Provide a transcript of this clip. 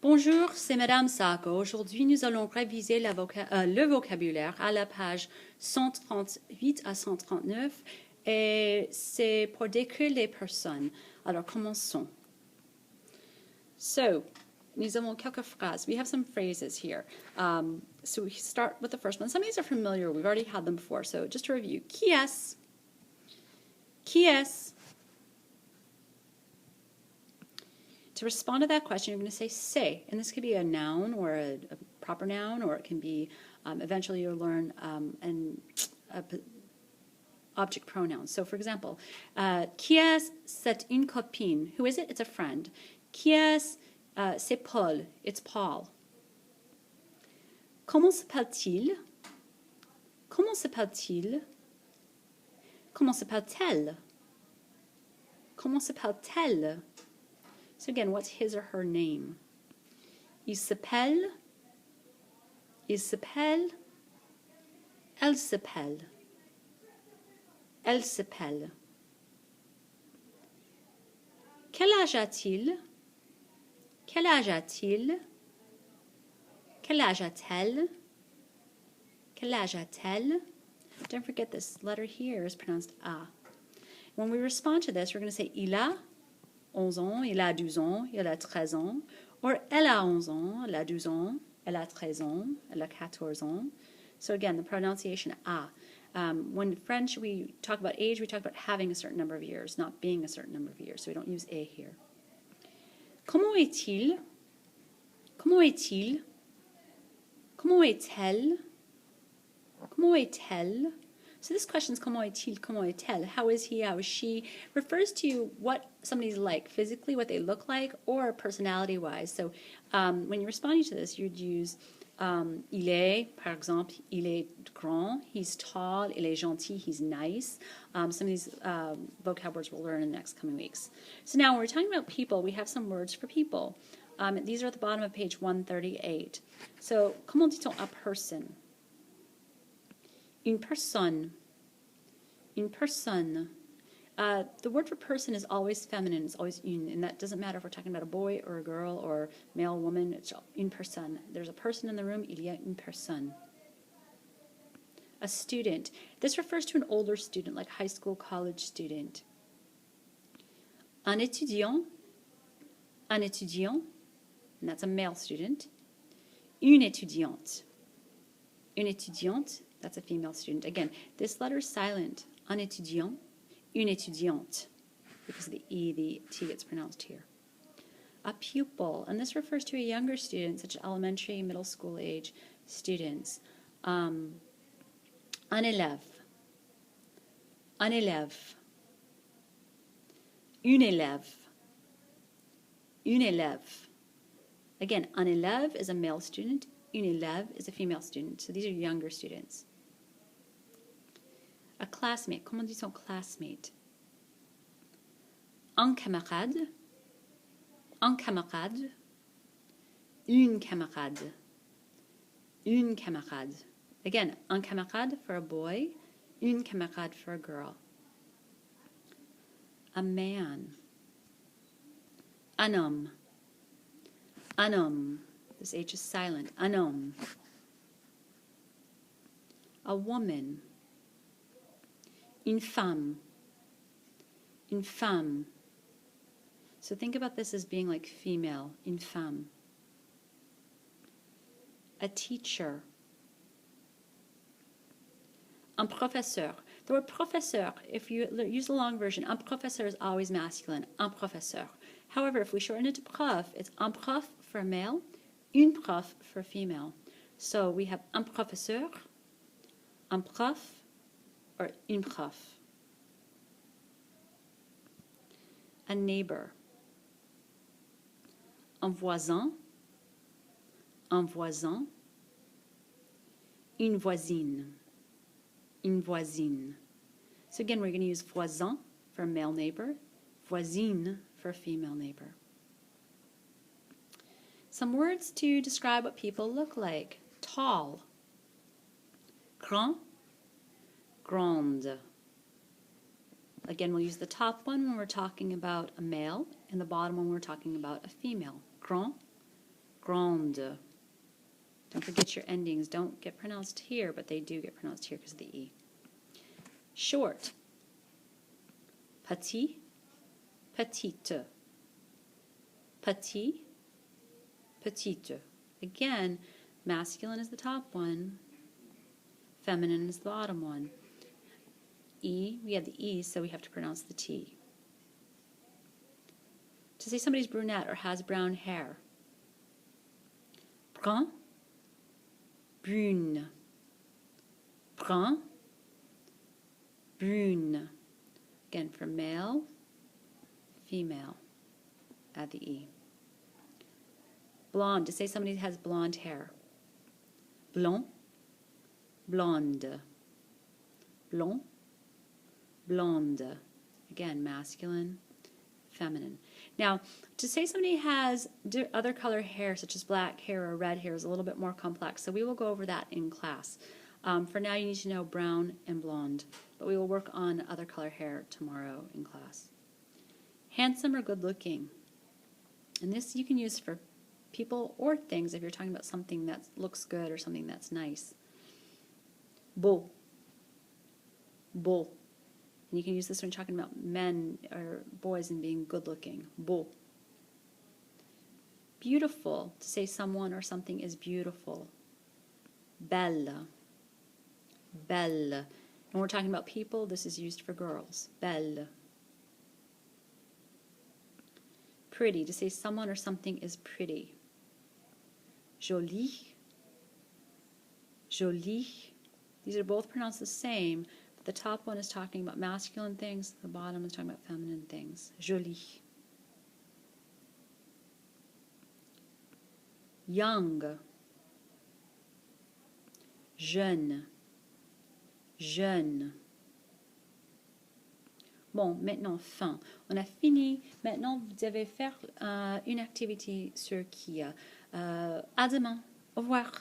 Bonjour, c'est Madame Sacco. Aujourd'hui, nous allons réviser le vocabulaire à la page 138 à 139 et c'est pour décrire les personnes. Alors, commençons. So, nous avons quelques phrases. We have some phrases here. So we start with the first one. Some of these are familiar. We've already had them before. So just to review. Qui est? Qui est? To respond to that question, you're going to say c'est. And this could be a noun or a proper noun, or it can be, eventually you'll learn an object pronoun. So for example, qui est c'est une copine? Who is it? It's a friend. Qui est? C'est Paul. It's Paul. Comment s'appelle-t-il? Comment s'appelle-t-il? Comment s'appelle-t-elle? Comment s'appelle-t-elle? So again, what's his or her name? Il s'appelle. Il s'appelle. Elle s'appelle. Elle s'appelle. Quel âge a-t-il? Quel âge a-t-il? Quel âge a-t-elle? Quel âge a-t-elle? Don't forget this letter here is pronounced a. When we respond to this, we're going to say il a 11 ans, il a 12 ans, il a 13 ans, or elle a 11 ans, elle a 12 ans, elle a 13 ans, elle a 14 ans. So again, the pronunciation a. When in French we talk about age, we talk about having a certain number of years, not being a certain number of years, so we don't use a here. Comment est-il? Comment est-il? Comment est-elle? Comment est-elle? So this question is comment est-il, comment est-elle? How is he, how is she? Refers to what somebody's like physically, what they look like, or personality-wise. So when you're responding to this, you'd use il est, par exemple, il est grand, he's tall, il est gentil, he's nice. Some of these vocab words we'll learn in the next coming weeks. So now when we're talking about people, we have some words for people. These are at the bottom of page 138. So, comment dit-on a person? Une personne. Une personne. The word for person is always feminine. It's always une, and that doesn't matter if we're talking about a boy or a girl or male, woman. It's une personne. There's a person in the room. Il y a une personne. A student. This refers to an older student, like high school, college student. Un étudiant. Un étudiant. And that's a male student. Une étudiante. Une étudiante. That's a female student. Again, this letter is silent. Un étudiant, une étudiante. Because of the E, the T gets pronounced here. A pupil, and this refers to a younger student, such as elementary, middle school age students. Un élève. Un élève. Une élève. Une élève. Again, un élève is a male student. Une élève is a female student. So these are younger students. A classmate. Comment dit-on classmate? Un camarade. Un camarade. Une camarade. Une camarade. Again, un camarade for a boy. Une camarade for a girl. A man. Un homme. Un homme. This H is silent. Un homme. A woman. Une femme. Une femme. So think about this as being like female. Une femme. A teacher. Un professeur. The word professeur, if you use the long version, un professeur is always masculine. Un professeur. However, if we shorten it to prof, it's un prof for male, une prof for female. So we have un professeur, un prof, or une prof. A neighbor. Un voisin, un voisin. Une voisine, une voisine. So again, we're going to use voisin for a male neighbor, voisine for a female neighbor. Some words to describe what people look like. Tall. Grand. Grande. Again, we'll use the top one when we're talking about a male, and the bottom one when we're talking about a female. Grand, grande. Don't forget your endings. Don't get pronounced here, but they do get pronounced here because of the E. Short. Petit, petite. Petit, petite. Again, masculine is the top one. Feminine is the bottom one. E, we have the E, so we have to pronounce the T. To say somebody's brunette or has brown hair. Brun, brune. Brun, brune. Again, for male, female, add the E. Blonde, to say somebody has blonde hair. Blond, blonde. Blond, blonde. Again, masculine, feminine. Now, to say somebody has other color hair, such as black hair or red hair, is a little bit more complex, so we will go over that in class. For now, you need to know brown and blonde, but we will work on other color hair tomorrow in class. Handsome or good looking. And this you can use for people or things if you're talking about something that looks good or something that's nice. Beau. Beau. And you can use this when talking about men or boys and being good looking. Beau. Beautiful, to say someone or something is beautiful. Belle. Belle. When we're talking about people, this is used for girls. Belle. Pretty, to say someone or something is pretty. Jolie. Jolie. These are both pronounced the same. The top one is talking about masculine things, the bottom is talking about feminine things. Jolie. Young. Jeune. Jeune. Bon, maintenant, fin. On a fini. Maintenant, vous devez faire une activité sur Kia. À demain. Au revoir.